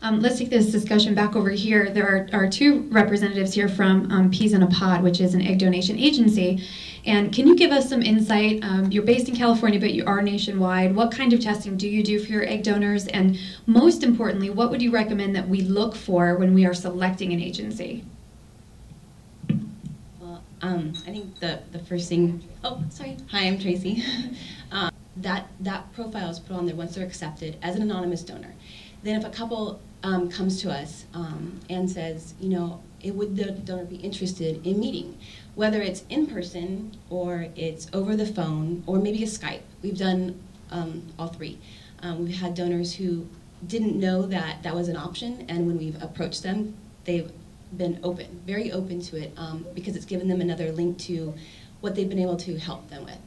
Let's take this discussion back over here. There are two representatives here from Peas in a Pod, which is an egg donation agency. And can you give us some insight? You're based in California, but you are nationwide. What kind of testing do you do for your egg donors? And most importantly, what would you recommend that we look for when we are selecting an agency? Well, I think the first thing, oh, sorry. Hi, I'm Tracy. That profile is put on there once they're accepted as an anonymous donor. Then if a couple comes to us and says, you know, would the donor be interested in meeting? Whether it's in person or it's over the phone or maybe a Skype. We've done all three. We've had donors who didn't know that that was an option, and when we've approached them, they've been open, very open to it, because it's given them another link to what they've been able to help them with.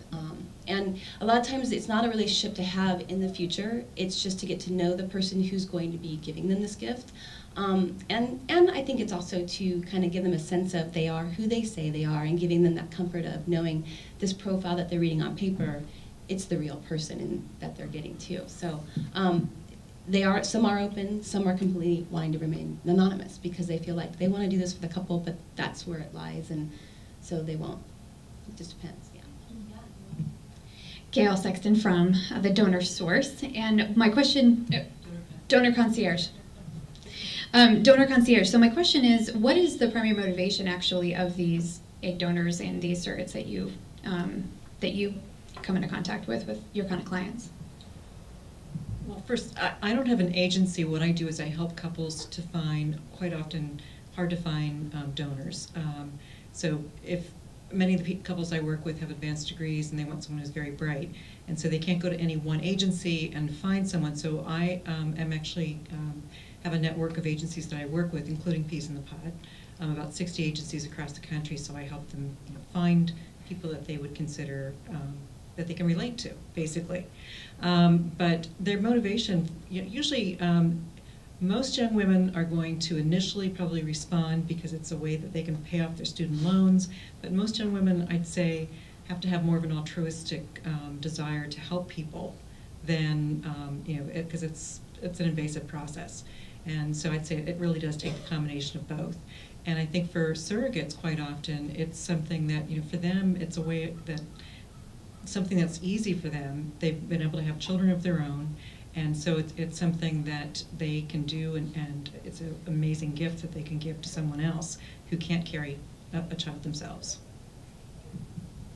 And a lot of times it's not a relationship to have in the future, it's just to get to know the person who's going to be giving them this gift. And I think it's also to kind of give them a sense of they are who they say they are, and giving them that comfort of knowing this profile that they're reading on paper, it's the real person that they're getting to. So some are open, some are completely wanting to remain anonymous because they feel like they want to do this for the couple, but that's where it lies, and so they won't. It just depends, yeah. Gail Sexton from the Donor Source, and my question, Donor Concierge. Donor Concierge. So my question is, what is the primary motivation actually of these egg donors and these surrogates that you come into contact with your kind of clients? Well, first, I don't have an agency. What I do is I help couples to find, quite often, hard to find donors. So if many of the couples I work with have advanced degrees and they want someone who's very bright, and so they can't go to any one agency and find someone. So I am actually have a network of agencies that I work with, including Peas in the Pod, about 60 agencies across the country. So I help them find people that they would consider that they can relate to, basically. But their motivation, usually most young women are going to initially probably respond because it's a way that they can pay off their student loans, but most young women, I'd say, have to have more of an altruistic desire to help people than, because it's an invasive process. And so I'd say it really does take a combination of both. And I think for surrogates, quite often, it's something that, for them, it's a way that, something that's easy for them. They've been able to have children of their own, and so it's something that they can do, and it's an amazing gift that they can give to someone else who can't carry a child themselves.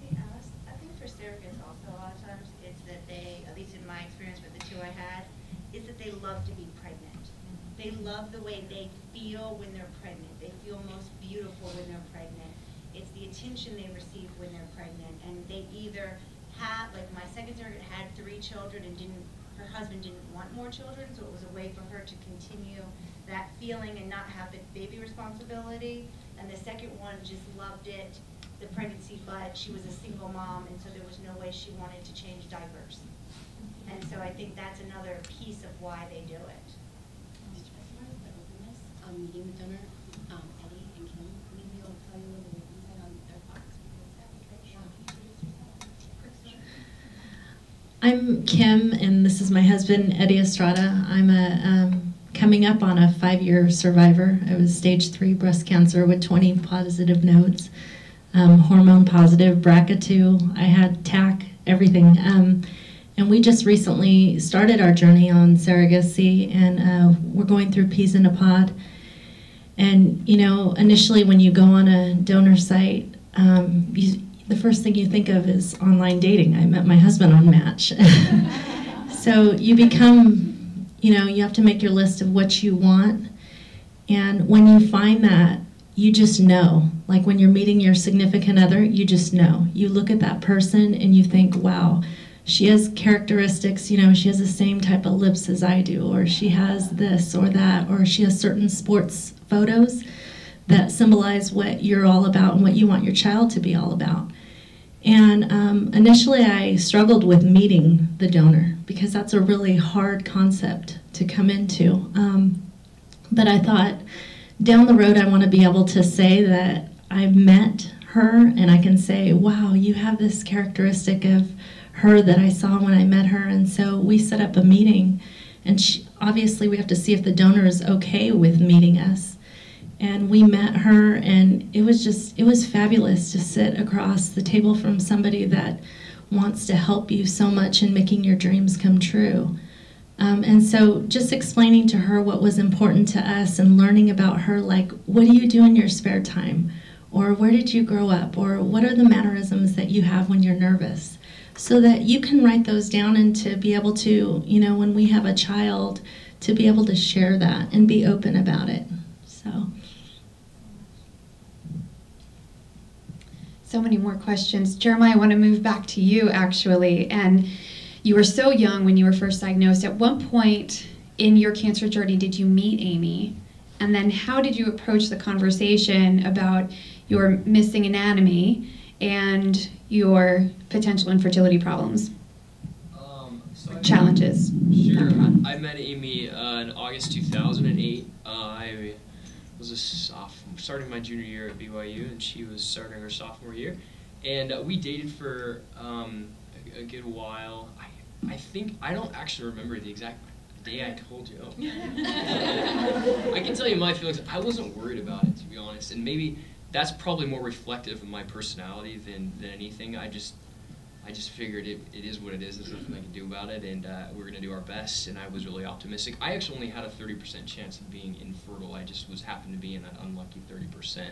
Hey, Alice, I think for surrogates also a lot of times it's that they, at least in my experience with the two I had, is that they love to be pregnant. They love the way they feel when they're pregnant. They feel most beautiful when they're pregnant. It's the attention they receive when they're pregnant, and they either have, like my second surrogate had 3 children and her husband didn't want more children, so it was a way for her to continue that feeling and not have the baby responsibility. And the second one just loved it, the pregnancy, but she was a single mom, and so there was no way she wanted to change diapers. And so I think that's another piece of why they do it. Meeting the donor, Eddie and Kim, maybe I'll tell you a little bit insight on their thoughts. I'm Kim, and this is my husband, Eddie Estrada. I'm coming up on a 5-year survivor. I was stage 3 breast cancer with 20 positive nodes, hormone positive, BRCA2. I had TAC, everything. And we just recently started our journey on surrogacy, and we're going through Peas in a Pod. And initially when you go on a donor site, the first thing you think of is online dating. I met my husband on Match. So you become, you have to make your list of what you want. And when you find that, you just know. Like when you're meeting your significant other, you just know. You look at that person and you think, wow, she has characteristics, she has the same type of lips as I do, or she has this or that, or she has certain sports photos that symbolize what you're all about and what you want your child to be all about. And initially I struggled with meeting the donor because that's a really hard concept to come into. But I thought down the road I want to be able to say that I've met her and I can say, wow, you have this characteristic of her that I saw when I met her. And so we set up a meeting, and obviously we have to see if the donor is okay with meeting us. And we met her, and it was fabulous to sit across the table from somebody that wants to help you so much in making your dreams come true. And so just explaining to her what was important to us and learning about her, like, what do you do in your spare time? Or where did you grow up? Or what are the mannerisms that you have when you're nervous? So that you can write those down and to be able to, when we have a child, to be able to share that and be open about it. So many more questions. Jeremiah, I want to move back to you, actually. And you were so young when you were first diagnosed. At what point in your cancer journey did you meet Amy? And then how did you approach the conversation about your missing anatomy and your potential infertility problems? Challenges. Sure. I met Amy in August 2008. I was a sophomore, starting my junior year at BYU, and she was starting her sophomore year. And we dated for a good while. I don't actually remember the exact day I told you. I can tell you my feelings. I wasn't worried about it, to be honest. And maybe that's probably more reflective of my personality than anything. I just figured it is what it is. There's nothing I can do about it, and we're going to do our best, and I was really optimistic. I actually only had a 30% chance of being infertile. I just happened to be in that unlucky 30%.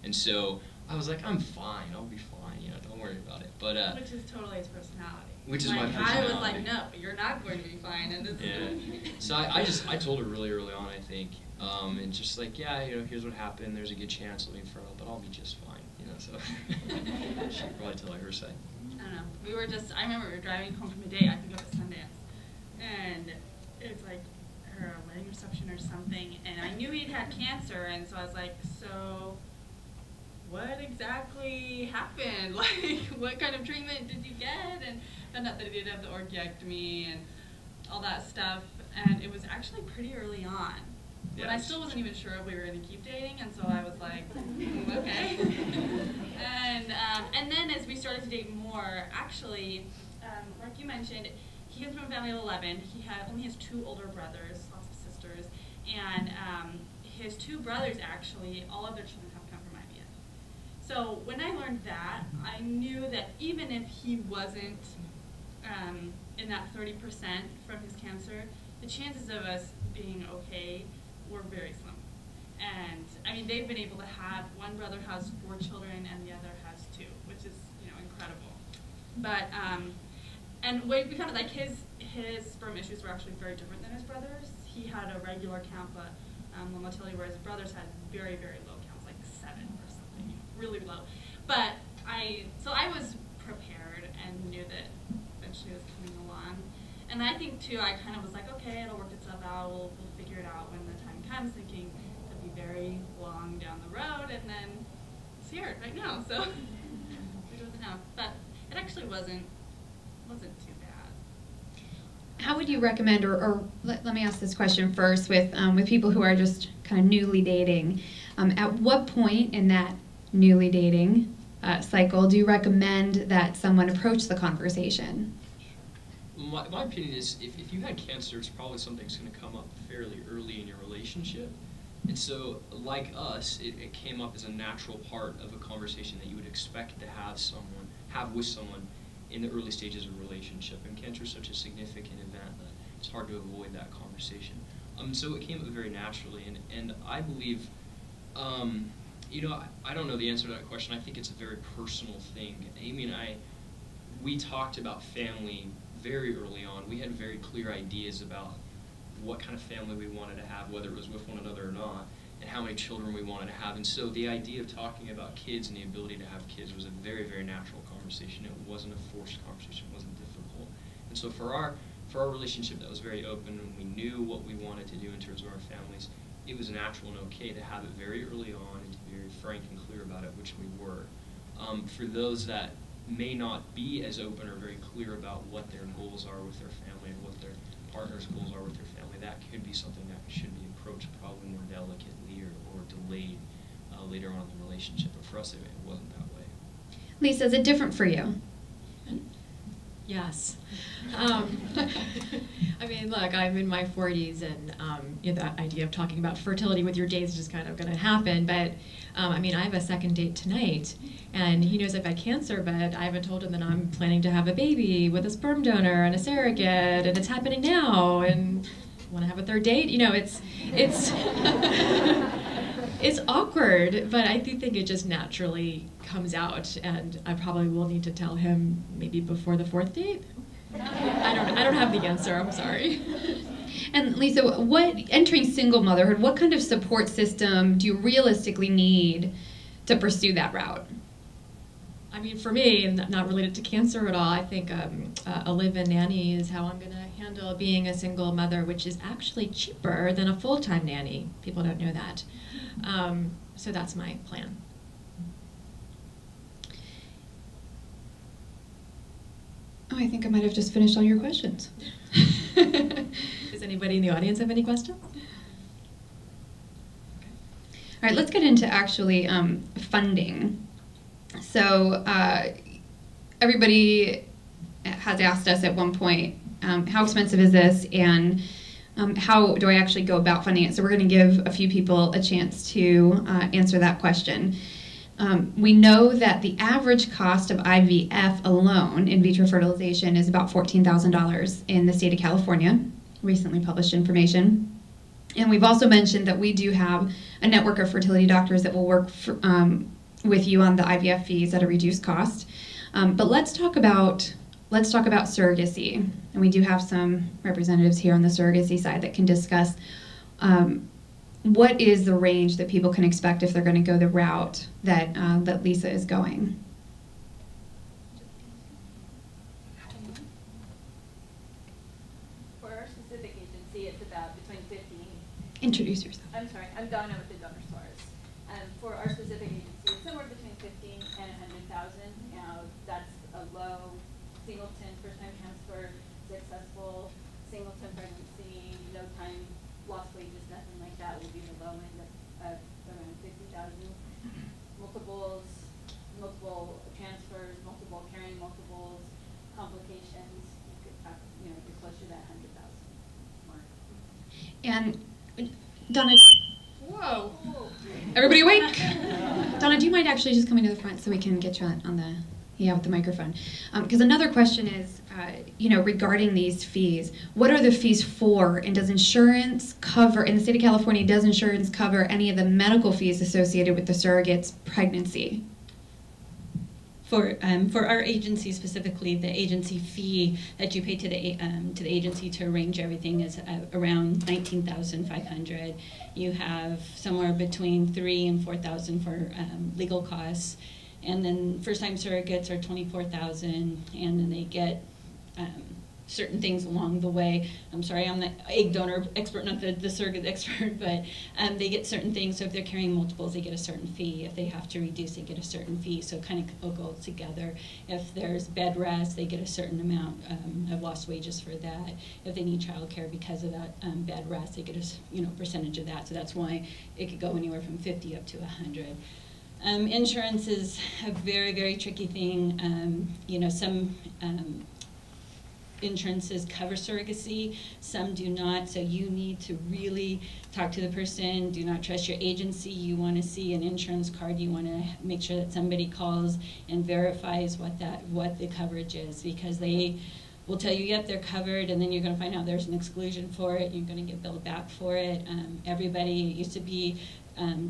And so I was like, I'm fine. I'll be fine. Don't worry about it. But which is totally his personality. Which is my personality. I was like, no, you're not going to be fine, and this is So I told her really early on, I think, and just like, here's what happened. There's a good chance I'll be infertile, but I'll be just fine. So she could probably tell her side. I don't know. I remember we were driving home from a date, I think it was Sundance, and it was like her wedding reception or something, and I knew he'd had cancer, and so I was like, so what exactly happened? Like, what kind of treatment did you get? And found out that he did have the orchiectomy and all that stuff, and it was actually pretty early on. But I still wasn't even sure if we were going to keep dating, and so I was like, okay. And then as we started to date more, actually, like you mentioned, he comes from a family of 11. He only has 2 older brothers, lots of sisters, and his 2 brothers, actually, all of their children have come from IVF. So when I learned that, I knew that even if he wasn't in that 30% from his cancer, the chances of us being okay were very slim. And I mean, they've been able to have, one brother has 4 children and the other has 2, which is, incredible. But, and we found like his sperm issues were actually very different than his brothers. He had a regular count, but motility, whereas his brothers had very, very low counts, like 7 or something, really low. But so I was prepared and knew that eventually it was coming along. And I think too, I kind of was like, okay, it'll work itself out, we'll figure it out when the time comes, thinking it'll be very long down the road, and then it's here right now, so we don't know. But it actually wasn't too bad. How would you recommend, or let me ask this question first, with people who are just kind of newly dating, at what point in that newly dating cycle do you recommend that someone approach the conversation? My opinion is, if you had cancer, it's probably something that's going to come up fairly early in your relationship. And so, like us, it came up as a natural part of a conversation that you would expect to have with someone in the early stages of a relationship. And cancer is such a significant event that it's hard to avoid that conversation. So it came up very naturally, and I believe, I don't know the answer to that question. I think it's a very personal thing. Amy and we talked about family very early on. We had very clear ideas about what kind of family we wanted to have, whether it was with one another or not, and how many children we wanted to have. And so the idea of talking about kids and the ability to have kids was a very, very natural conversation. It wasn't a forced conversation. It wasn't difficult. And so for our relationship, that was very open, and we knew what we wanted to do in terms of our families. It was natural and okay to have it very early on and to be very frank and clear about it, which we were. For those that may not be as open or very clear about what their goals are with their family and what their partner's goals are with their family, that could be something that should be approached probably more delicately or delayed later on in the relationship. But for us, it wasn't that way. Lisa, is it different for you? Yes. I mean, look, I'm in my 40s, and you know, the idea of talking about fertility with your dates is just kind of going to happen. But I mean, I have a second date tonight, and he knows I've had cancer, but I haven't told him that I'm planning to have a baby with a sperm donor and a surrogate, and it's happening now. And want to have a third date? You know, it's it's awkward, but I do think it just naturally comes out, and I probably will need to tell him maybe before the fourth date. I don't have the answer. I'm sorry. And Lisa, entering single motherhood, what kind of support system do you realistically need to pursue that route? I mean, for me, and not related to cancer at all, I think a live-in nanny is how I'm going to handle being a single mother, which is actually cheaper than a full-time nanny. People don't know that. So that's my plan. Oh, I think I might have just finished all your questions. Does anybody in the audience have any questions? All right, let's get into actually funding. So everybody has asked us at one point, how expensive is this, and how do I actually go about funding it? So we're going to give a few people a chance to answer that question. We know that the average cost of IVF alone, in vitro fertilization, is about $14,000 in the state of California, recently published information. And we've also mentioned that we do have a network of fertility doctors that will work with you on the IVF fees at a reduced cost. But let's talk about surrogacy. And we do have some representatives here on the surrogacy side that can discuss what is the range that people can expect if they're going to go the route that that Lisa is going. For our specific agency, it's about between 15. Introduce yourself. I'm sorry, I'm Donna with the Donor Source. For our specific agency, it's somewhere between 15 and 100,000. Now, that's a low singleton first-time transfer, successful singleton pregnancy, no time lost wages, nothing like that will be the low end of around 50,000. Multiples, multiple transfers, multiple carrying multiples, complications, you could talk, you know, get close to that 100,000 mark. And Donna, Whoa. everybody awake? Donna, do you mind actually just coming to the front so we can get you on the, with the microphone? Because another question is, regarding these fees, what are the fees for, and does insurance cover, in the state of California, does insurance cover any of the medical fees associated with the surrogate's pregnancy? For our agency specifically, the agency fee that you pay to the agency to arrange everything is around $19,500. You have somewhere between $3,000 and $4,000 for legal costs, and then first-time surrogates are $24,000, and then they get certain things along the way. I'm sorry, I'm the egg donor expert, not the surrogate expert, but they get certain things. So if they're carrying multiples, they get a certain fee. If they have to reduce, they get a certain fee. So it kind of all goes together. If there's bed rest, they get a certain amount of lost wages for that. If they need childcare because of that bed rest, they get a percentage of that. So that's why it could go anywhere from 50 up to 100. Insurance is a very, very tricky thing. Some insurances cover surrogacy, some do not, so you need to really talk to the person. Do not trust your agency. You want to see an insurance card. You want to make sure that somebody calls and verifies what the coverage is, because they will tell you, yep, they're covered, and then you're going to find out there's an exclusion for it. You're going to get billed back for it. Everybody, it used to be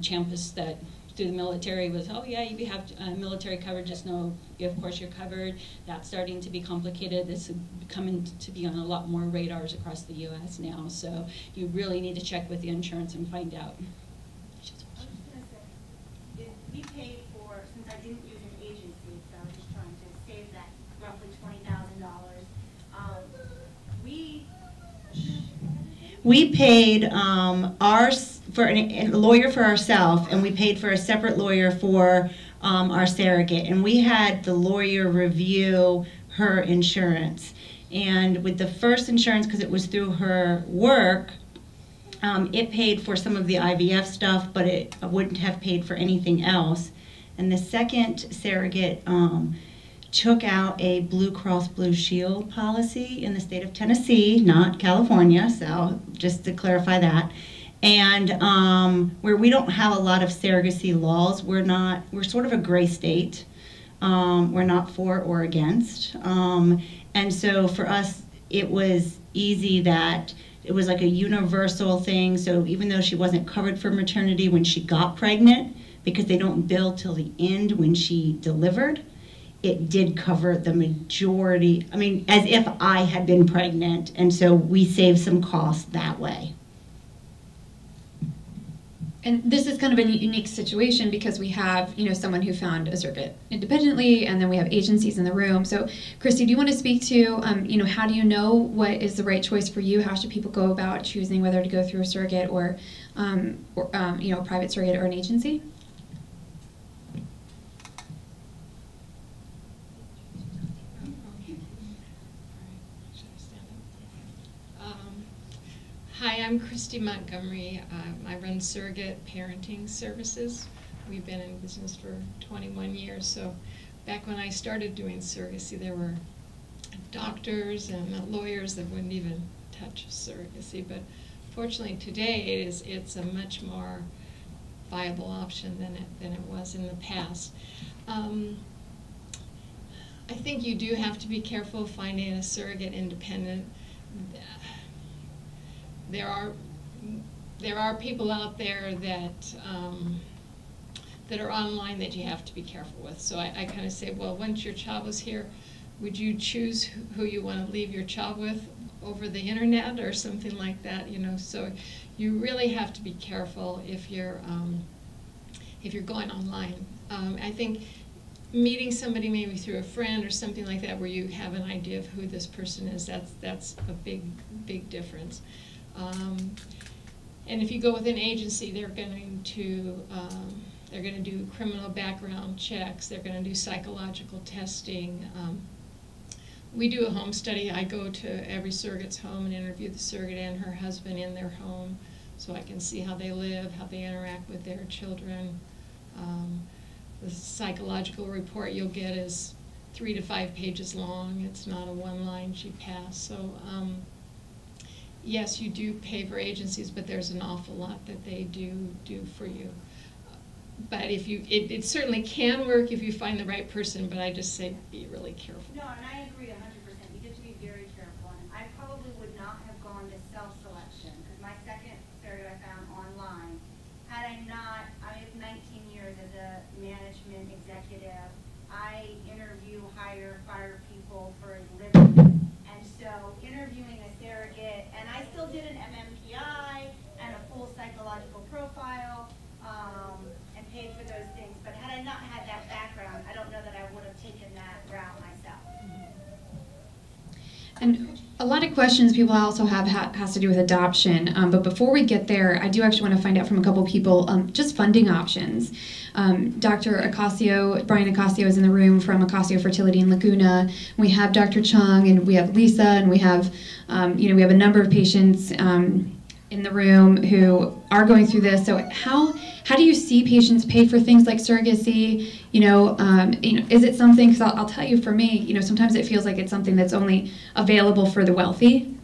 Champus that through the military was, oh yeah, you have military coverage, just know, of course you're covered. That's starting to be complicated. This is coming to be on a lot more radars across the U.S. now, so you really need to check with the insurance and find out. I was going to say, we paid for, since I didn't use an agency, so I was just trying to save that roughly $20,000, we paid for a lawyer for ourselves, and we paid for a separate lawyer for our surrogate. And we had the lawyer review her insurance. And with the first insurance, because it was through her work, it paid for some of the IVF stuff, but it wouldn't have paid for anything else. And the second surrogate, took out a Blue Cross Blue Shield policy in the state of Tennessee, not California, so just to clarify that. And where we don't have a lot of surrogacy laws, we're sort of a gray state. We're not for or against. And so for us, it was easy that it was like a universal thing. So even though she wasn't covered for maternity when she got pregnant, because they don't bill till the end when she delivered, it did cover the majority, I mean, as if I had been pregnant, and so we saved some costs that way. And this is kind of a unique situation because we have, someone who found a surrogate independently, and then we have agencies in the room. So, Christy, do you want to speak to, how do you know what is the right choice for you? How should people go about choosing whether to go through a surrogate or a private surrogate or an agency? Hi, I'm Christy Montgomery. I run Surrogate Parenting Services. We've been in business for 21 years. So back when I started doing surrogacy, there were doctors and lawyers that wouldn't even touch surrogacy. But fortunately today it's a much more viable option than it was in the past. I think you do have to be careful finding a surrogate independent. There are people out there that are online that you have to be careful with. So I kind of say, well, once your child was here, would you choose who you want to leave your child with over the internet or something like that? So you really have to be careful if you're going online. I think meeting somebody maybe through a friend or something like that, where you have an idea of who this person is, that's a big difference. And if you go with an agency, they're going to do criminal background checks. They're going to do psychological testing. We do a home study. I go to every surrogate's home and interview the surrogate and her husband in their home, so I can see how they live, how they interact with their children. The psychological report you'll get is 3 to 5 pages long. It's not a one-line she passed. So. Yes, you do pay for agencies, but there's an awful lot that they do for you. But if it certainly can work if you find the right person, but I just say be really careful. No, and I agree 100%. You get to be very careful. And I probably would not have gone to self-selection, because my second surrogate I found online, had I not, I have 19 years as a management executive. I interview, hire, fire people for a living. And so interviewing a surrogate, and I still did an MMPI and a full psychological profile, and paid for those things. But had I not had that background, I don't know that I would have taken that route myself. And a lot of questions people also have has to do with adoption. But before we get there, I do actually want to find out from a couple people just funding options. Dr. Acasio, Brian Acasio is in the room from Acasio Fertility in Laguna. We have Dr. Chung, and we have Lisa, and we have, we have a number of patients in the room who are going through this. So how do you see patients pay for things like surrogacy? Is it something? Because I'll tell you, for me, sometimes it feels like it's something that's only available for the wealthy.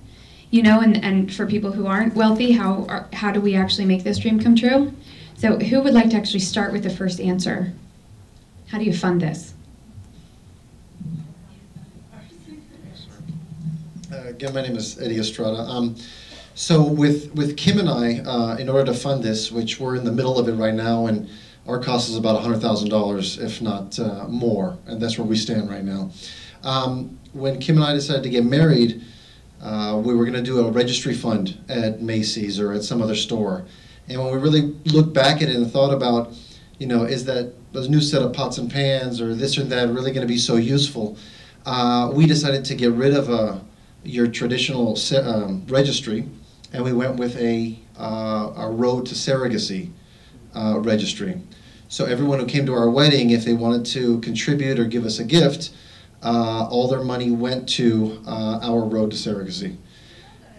And for people who aren't wealthy, how do we actually make this dream come true? So who would like to actually start with the first answer? How do you fund this? Again, my name is Eddie Estrada. So with Kim and I, in order to fund this, which we're in the middle of it right now, and our cost is about $100,000, if not more, and that's where we stand right now. When Kim and I decided to get married, we were going to do a registry fund at Macy's or at some other store. And when we really looked back at it and thought about, is that those new set of pots and pans or this or that really going to be so useful, we decided to get rid of your traditional registry, and we went with a Road to Surrogacy registry. So everyone who came to our wedding, if they wanted to contribute or give us a gift, all their money went to our Road to Surrogacy.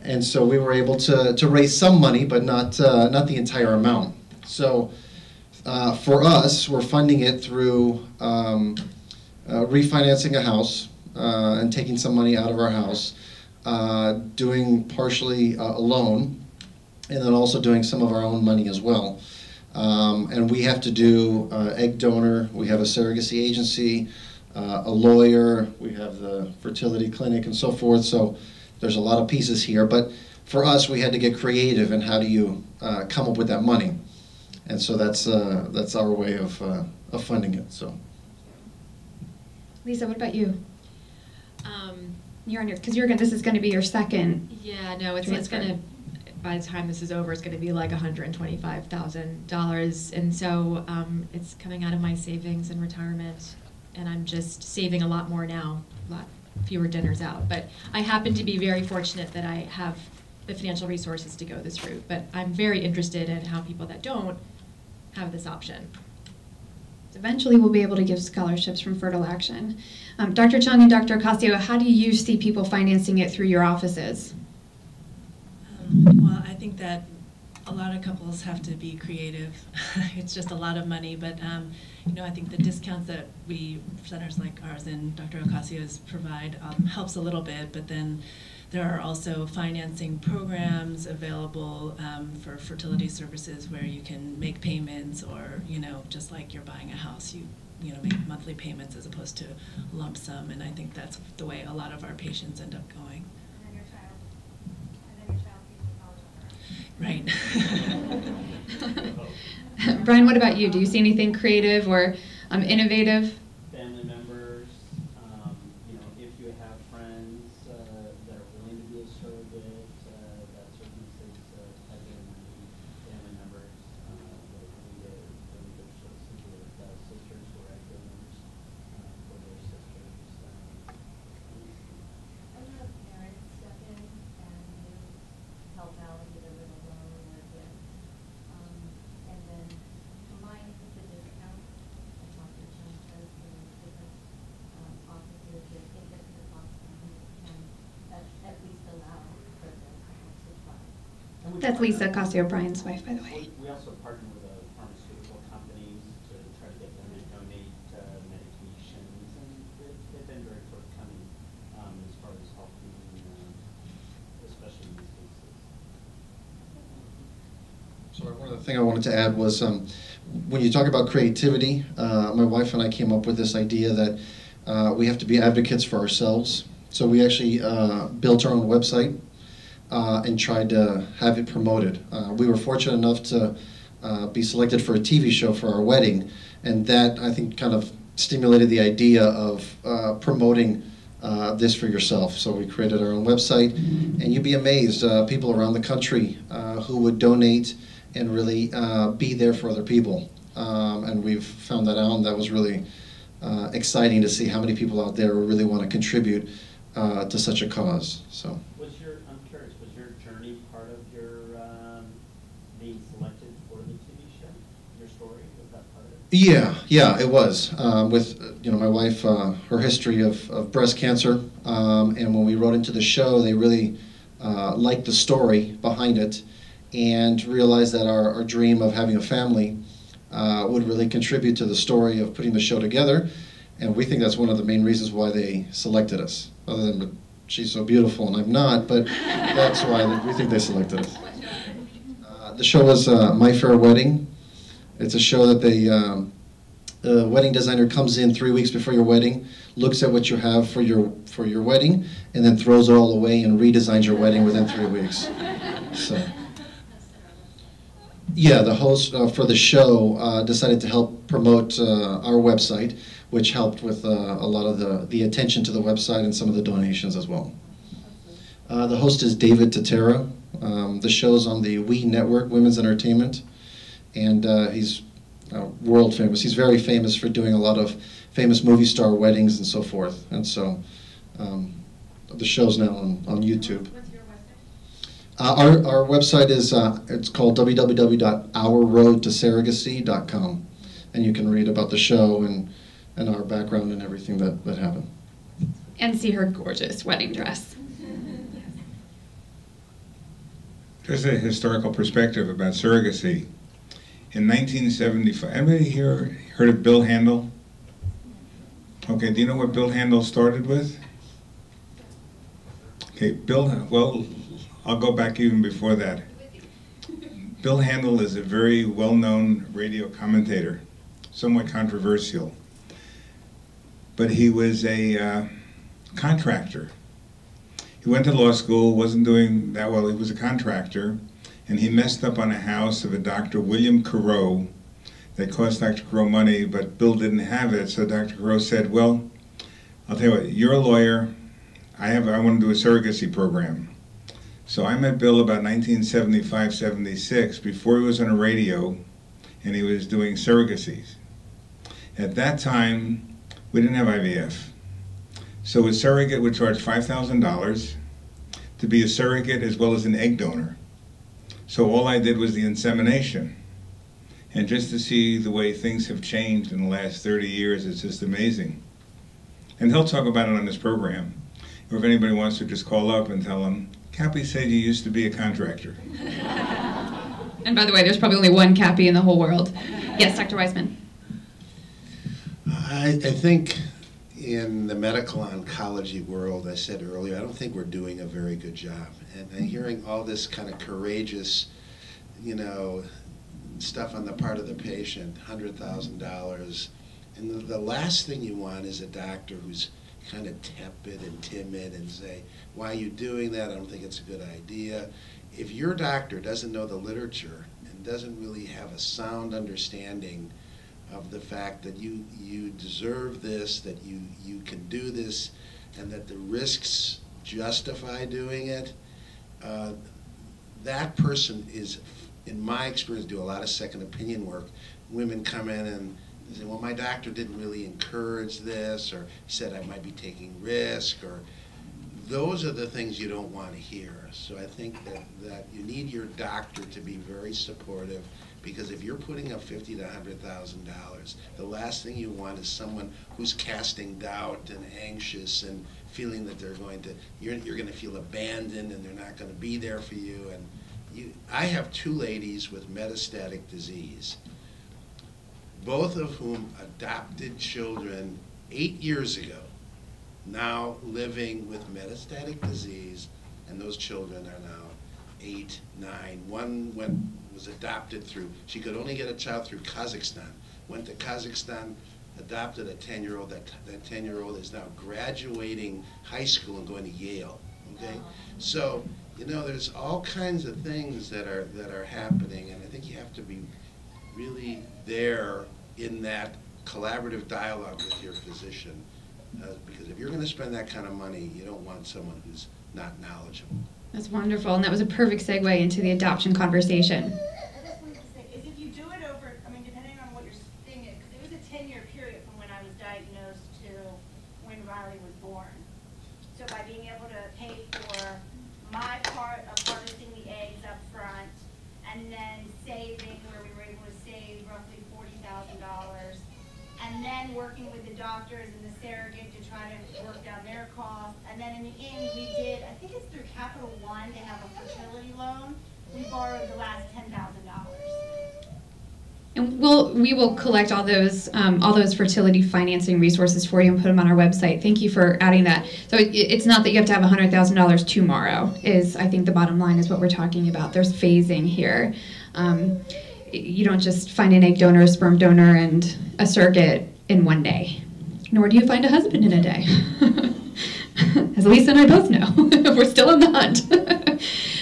And so we were able to raise some money, but not the entire amount. So for us, we're funding it through refinancing a house and taking some money out of our house, doing partially a loan, and then also doing some of our own money as well. And we have to do egg donor, we have a surrogacy agency, a lawyer, we have the fertility clinic and so forth, so there's a lot of pieces here. But for us, we had to get creative in how do you come up with that money. And so that's our way of funding it. So, Lisa, what about you? You're on your, because this is going to be your second. Yeah, no, it's transfer. going to, by the time this is over, it's going to be like $125,000, and so it's coming out of my savings and retirement, and I'm just saving a lot more now, a lot fewer dinners out. But I happen to be very fortunate that I have the financial resources to go this route, but I'm very interested in how people that don't have this option. Eventually, we'll be able to give scholarships from Fertile Action. Dr. Chung and Dr. Ocasio, how do you see people financing it through your offices? Well, I think that a lot of couples have to be creative. It's just a lot of money, but you know, I think the discounts that centers like ours and Dr. Ocasio's provide helps a little bit, but then there are also financing programs available for fertility services where you can make payments, or, you know, just like you're buying a house, you make monthly payments as opposed to lump sum, and I think that's the way a lot of our patients end up going. And then your child pays the college. Right. Brian, what about you? Do you see anything creative or innovative? Family members, you know, if you have friends that are willing to be a surrogate, that certainly saves quite a bit of money. Family members that are willing to donate their services, with sisters who are egg donors for their sisters. I have parents step in and help out and get a little loan or a gift. And then combined with the discounts, I talked to John Post and different offices that think that the cost can at least allow for the couple to try. That's Lisa Ocasio, Brian's wife, by the way. We also partner with pharmaceutical companies to try to get them to donate medications, and they've been very forthcoming as far as helping, especially in these cases. So one other thing I wanted to add was when you talk about creativity, my wife and I came up with this idea that we have to be advocates for ourselves. So we actually built our own website and tried to have it promoted. We were fortunate enough to be selected for a TV show for our wedding, and that, I think, kind of stimulated the idea of promoting this for yourself. So we created our own website, and you'd be amazed, people around the country who would donate and really be there for other people. And we've found that out, and that was really exciting to see how many people out there really want to contribute to such a cause. So. I'm curious, was your journey part of your being selected for the TV show? Your story, was that part of it? Yeah, it was. With my wife, her history of breast cancer, and when we wrote into the show, they really liked the story behind it, and realized that our dream of having a family would really contribute to the story of putting the show together, and we think that's one of the main reasons why they selected us. Other than she's so beautiful and I'm not, but that's why we think they selected us. The show was My Fair Wedding. It's a show that the wedding designer comes in 3 weeks before your wedding, looks at what you have for your wedding, and then throws it all away and redesigns your wedding within 3 weeks. So, yeah, the host for the show decided to help promote our website, which helped with a lot of the attention to the website and some of the donations as well. The host is David Tatera. The show's on the WE Network, Women's Entertainment, and he's world famous. He's very famous for doing a lot of famous movie star weddings and so forth. And so the show's now on YouTube. What's your website? Our website is it's called www.ourroadtosurrogacy.com, and you can read about the show and our background and everything that happened. And see her gorgeous wedding dress. Just a historical perspective about surrogacy. In 1975, anybody here heard of Bill Handel? Okay, do you know what Bill Handel started with? Okay, well, I'll go back even before that. Bill Handel is a very well-known radio commentator, somewhat controversial. But he was a contractor. He went to law school, wasn't doing that well. He was a contractor, and he messed up on a house of a Dr. William Carew that cost Dr. Carew money, but Bill didn't have it. So Dr. Carew said, well, I'll tell you what, you're a lawyer. I want to do a surrogacy program. So I met Bill about 1975, 76, before he was on the radio, and he was doing surrogacies. At that time, we didn't have IVF. So a surrogate would charge $5,000 to be a surrogate as well as an egg donor. So all I did was the insemination. And just to see the way things have changed in the last 30 years, it's just amazing. And he'll talk about it on this program. Or if anybody wants to just call up and tell him, Cappy said you used to be a contractor. And by the way, there's probably only one Cappy in the whole world. Yes, Dr. Weissman. I think in the medical oncology world, I said earlier, I don't think we're doing a very good job. And hearing all this kind of courageous, stuff on the part of the patient, $100,000, and the last thing you want is a doctor who's kind of tepid and timid and say, why are you doing that? I don't think it's a good idea. If your doctor doesn't know the literature and doesn't really have a sound understanding of the fact that you deserve this, that you can do this, and that the risks justify doing it, that person is, in my experience, do a lot of second opinion work. Women come in and say, well, my doctor didn't really encourage this, or he said I might be taking risk, or those are the things you don't want to hear. So I think that you need your doctor to be very supportive, because if you're putting up $50,000 to $100,000, the last thing you want is someone who's casting doubt and anxious and feeling that you're going to feel abandoned and they're not going to be there for you. And I have two ladies with metastatic disease, both of whom adopted children 8 years ago, now living with metastatic disease, and those children are now 8, 9. One was adopted through, she could only get a child through Kazakhstan, went to Kazakhstan, adopted a 10-year-old. That 10-year-old is now graduating high school and going to Yale, okay? So, there's all kinds of things that are happening, and I think you have to be really there in that collaborative dialogue with your physician, because if you're going to spend that kind of money, you don't want someone who's not knowledgeable. That's wonderful, and that was a perfect segue into the adoption conversation. I just wanted to say, is if you do it over, depending on what your thing is, because it was a 10-year period from when I was diagnosed to when Riley was born. So by being able to pay for my part of harvesting the eggs up front, and then saving, where we were able to save roughly $40,000, and then working with the doctors and the surrogate to try to work down their costs, and then in the end we did, I think it's through Capital One, they have a fertility loan. We borrowed the last $10,000. And we will collect all those fertility financing resources for you and put them on our website. Thank you for adding that. So it's not that you have to have $100,000 tomorrow, is I think the bottom line is what we're talking about. There's phasing here. You don't just find an egg donor, a sperm donor, and a surrogate in one day. Nor do you find a husband in a day. As Lisa and I both know. We're still on the hunt.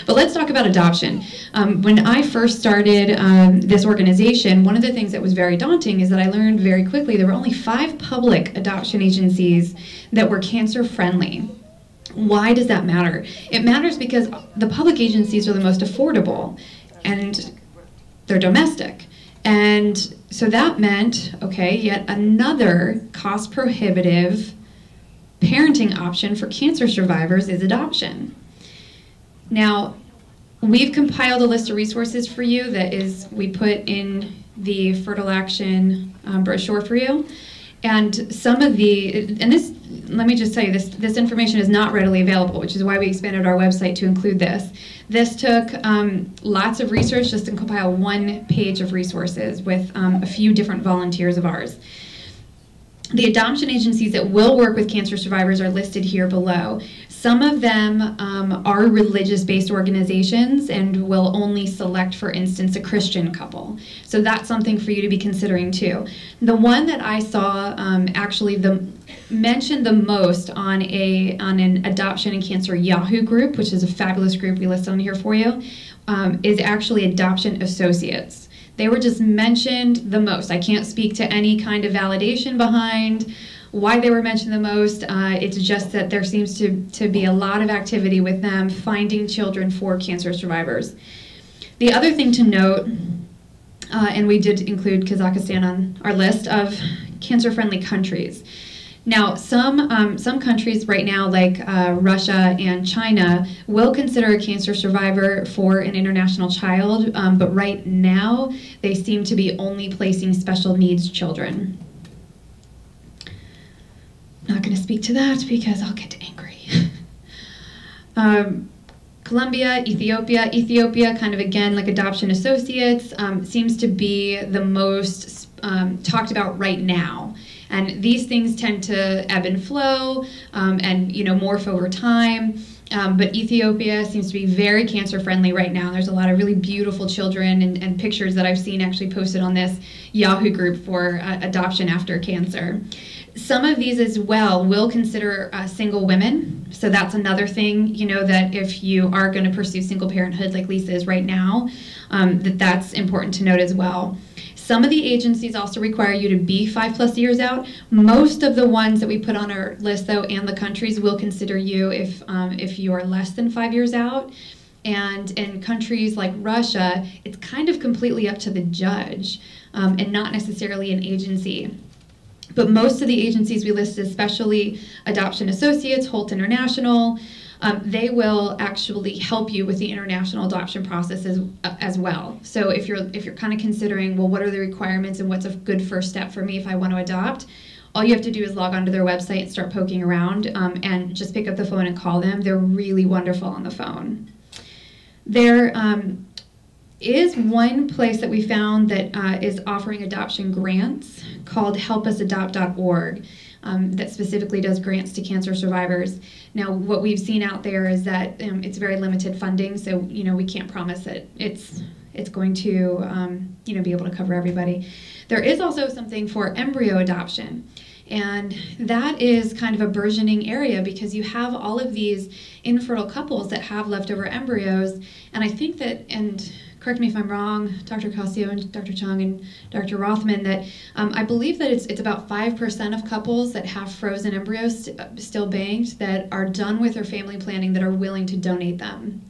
But let's talk about adoption. When I first started this organization, one of the things that was very daunting is that I learned very quickly there were only 5 public adoption agencies that were cancer-friendly. Why does that matter? It matters because the public agencies are the most affordable, and they're domestic. And so that meant, okay, yet another cost-prohibitive parenting option for cancer survivors is adoption. Now, we've compiled a list of resources for you that we put in the Fertile Action brochure for you. And some of this, let me just tell you, this information is not readily available, which is why we expanded our website to include this. This took lots of research just to compile 1 page of resources with a few different volunteers of ours. The adoption agencies that will work with cancer survivors are listed here below. Some of them are religious-based organizations and will only select, for instance, a Christian couple. So that's something for you to be considering too. The one that I saw actually mentioned the most on an adoption and cancer Yahoo group, which is a fabulous group we list on here for you, is actually Adoption Associates. They were just mentioned the most. I can't speak to any kind of validation behind why they were mentioned the most. It's just that there seems to be a lot of activity with them finding children for cancer survivors. The other thing to note, and we did include Kazakhstan on our list of cancer-friendly countries. Now, some countries right now, like Russia and China, will consider a cancer survivor for an international child, but right now they seem to be only placing special needs children. Not going to speak to that because I'll get angry. Colombia, Ethiopia, kind of again like Adoption Associates, seems to be the most talked about right now. And these things tend to ebb and flow and morph over time. But Ethiopia seems to be very cancer friendly right now. There's a lot of really beautiful children and pictures that I've seen actually posted on this Yahoo group for adoption after cancer. Some of these as well will consider single women. So that's another thing, that if you are going to pursue single parenthood like Lisa is right now, that's important to note as well. Some of the agencies also require you to be 5+ years out. Most of the ones that we put on our list, though, and the countries will consider you if you are less than 5 years out. And in countries like Russia, it's kind of completely up to the judge and not necessarily an agency. But most of the agencies we listed, especially Adoption Associates, Holt International, they will actually help you with the international adoption process as well. So if you're kind of considering, well, what are the requirements and what's a good first step for me if I want to adopt, all you have to do is log onto their website and start poking around and just pick up the phone and call them. They're really wonderful on the phone. There is one place that we found that is offering adoption grants called helpusadopt.org. That specifically does grants to cancer survivors. Now, what we've seen out there is that it's very limited funding, so we can't promise that it's going to be able to cover everybody. There is also something for embryo adoption, and that is kind of a burgeoning area because you have all of these infertile couples that have leftover embryos, and I think that, and correct me if I'm wrong, Dr. Ocasio and Dr. Chung and Dr. Rothman, that I believe that it's about 5% of couples that have frozen embryos still banked that are done with their family planning that are willing to donate them.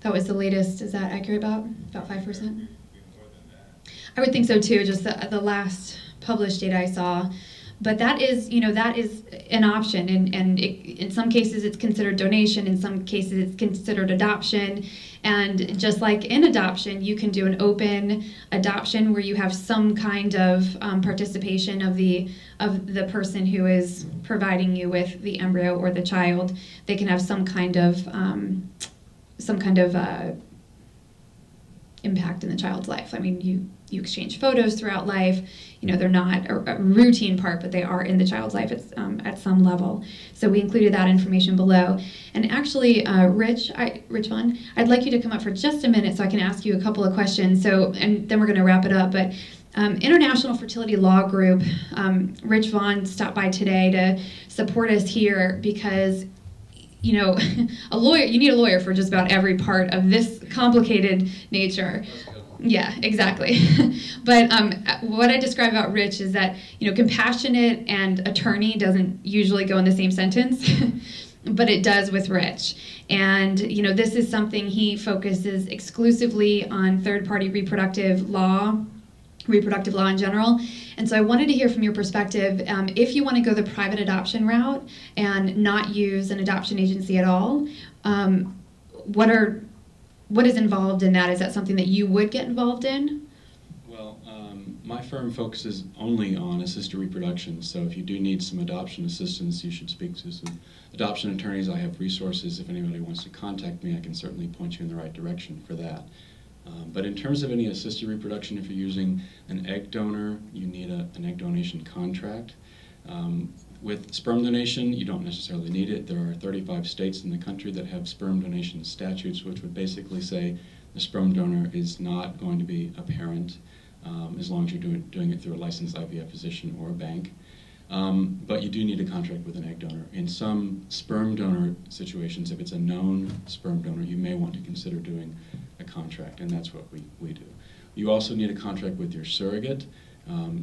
That was the latest. Is that accurate? About 5%? I would think so too, just the last published data I saw. But that is an option, and in some cases it's considered donation, in some cases it's considered adoption, and just like in adoption, you can do an open adoption where you have some kind of participation of the person who is providing you with the embryo or the child. They can have some kind of impact in the child's life. I mean, you exchange photos throughout life. They're not a routine part, but they are in the child's life at some level. So we included that information below. And actually, Rich Vaughn, I'd like you to come up for just a minute so I can ask you a couple of questions. So, and then we're going to wrap it up. But International Fertility Law Group, Rich Vaughn stopped by today to support us here because a lawyer, you need a lawyer for just about every part of this complicated nature. Yeah, exactly. But what I describe about Rich is that, compassionate and attorney doesn't usually go in the same sentence, but it does with Rich. And, this is something he focuses exclusively on third-party reproductive law in general. And so I wanted to hear from your perspective, if you want to go the private adoption route and not use an adoption agency at all, what is involved in that? Is that something that you would get involved in? Well, my firm focuses only on assisted reproduction, so if you do need some adoption assistance, you should speak to some adoption attorneys. I have resources. If anybody wants to contact me, I can certainly point you in the right direction for that. But in terms of any assisted reproduction, if you're using an egg donor, you need an egg donation contract. With sperm donation, you don't necessarily need it. There are 35 states in the country that have sperm donation statutes, which would basically say the sperm donor is not going to be a parent as long as you're doing it through a licensed IVF physician or a bank. But you do need a contract with an egg donor. In some sperm donor situations, if it's a known sperm donor, you may want to consider doing a contract, and that's what we do. You also need a contract with your surrogate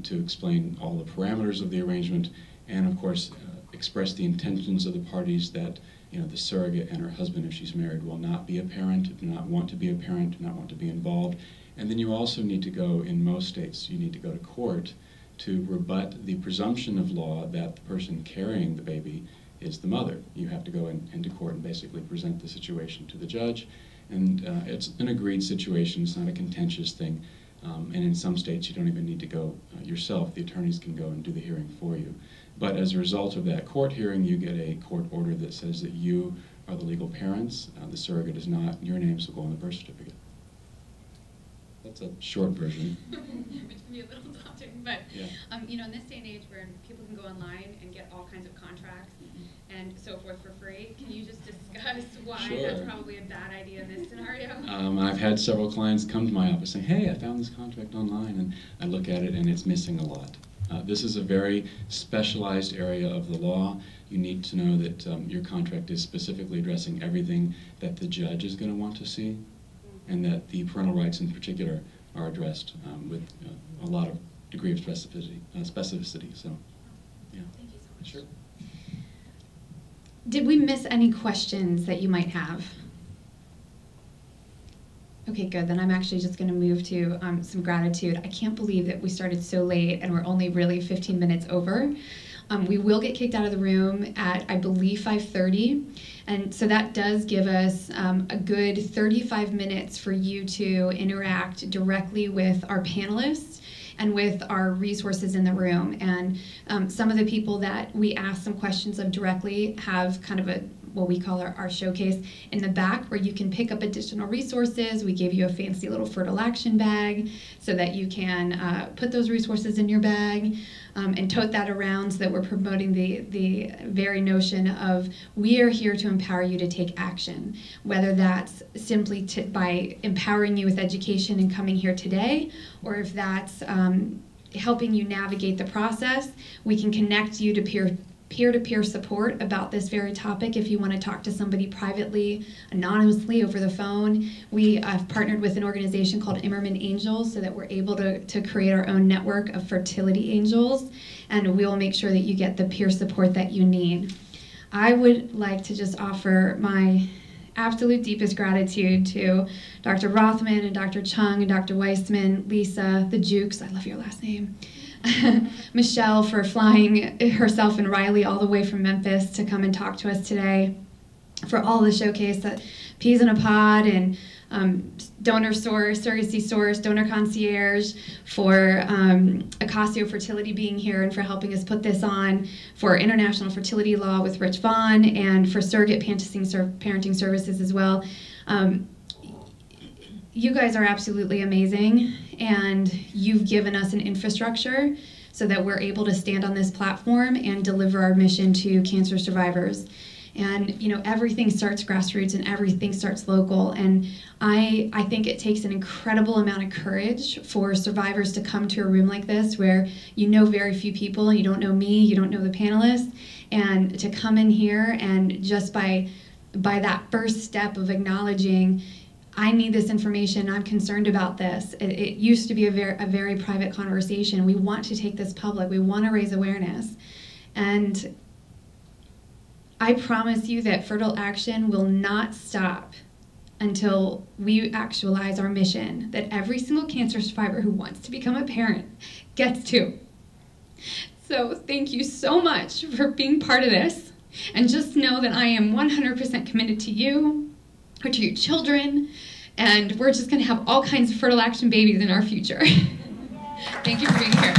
to explain all the parameters of the arrangement, and of course express the intentions of the parties that the surrogate and her husband, if she's married, will not be a parent, do not want to be a parent, do not want to be involved. And then you also need to go, in most states, you need to go to court to rebut the presumption of law that the person carrying the baby is the mother. You have to go into court and basically present the situation to the judge. And it's an agreed situation, it's not a contentious thing. And in some states you don't even need to go yourself, the attorneys can go and do the hearing for you. But as a result of that court hearing, you get a court order that says that you are the legal parents, the surrogate is not, your names will go on the birth certificate. That's a short version. Which can be a little daunting, but yeah. In this day and age where people can go online and get all kinds of contracts and so forth for free, can you just discuss why that's probably a bad idea in this scenario? I've had several clients come to my office saying, hey, I found this contract online, and I look at it and it's missing a lot. This is a very specialized area of the law. You need to know that your contract is specifically addressing everything that the judge is going to want to see, and that the parental rights in particular are addressed with a lot of degree of specificity. So, yeah. Thank you so much. Sure. Did we miss any questions that you might have? Okay, good. Then I'm actually just going to move to some gratitude. I can't believe that we started so late and we're only really 15 minutes over. We will get kicked out of the room at, I believe, 5:30. And so that does give us a good 35 minutes for you to interact directly with our panelists and with our resources in the room. And some of the people that we asked some questions of directly have kind of what we call our showcase in the back, where you can pick up additional resources. We gave you a fancy little fertile action bag so that you can put those resources in your bag and tote that around, so that we're promoting the very notion of we are here to empower you to take action, whether that's simply by empowering you with education and coming here today, or if that's helping you navigate the process. We can connect you to peer-to-peer support about this very topic if you want to talk to somebody privately, anonymously over the phone. We have partnered with an organization called Immerman Angels so that we're able to create our own network of fertility angels, and we will make sure that you get the peer support that you need. I would like to just offer my absolute deepest gratitude to Dr. Rothman and Dr. Chung and Dr. Weissman, Lisa, the Jukes, I love your last name, Michelle for flying herself and Riley all the way from Memphis to come and talk to us today, for all the showcase that Peas in a Pod and Donor Source, Surrogacy Source, Donor Concierge, for Ocasio Fertility being here and for helping us put this on, for International Fertility Law with Rich Vaughn, and for Surrogate Parenting Services as well. You guys are absolutely amazing, and you've given us an infrastructure so that we're able to stand on this platform and deliver our mission to cancer survivors. And everything starts grassroots and everything starts local. And I think it takes an incredible amount of courage for survivors to come to a room like this where very few people, you don't know me, you don't know the panelists, and to come in here and just by that first step of acknowledging, I need this information, I'm concerned about this. It used to be a very private conversation. We want to take this public. We want to raise awareness. And I promise you that Fertile Action will not stop until we actualize our mission that every single cancer survivor who wants to become a parent gets to. So thank you so much for being part of this. And just know that I am 100% committed to you, or to your children, and we're just going to have all kinds of Fertile Action babies in our future. Thank you for being here.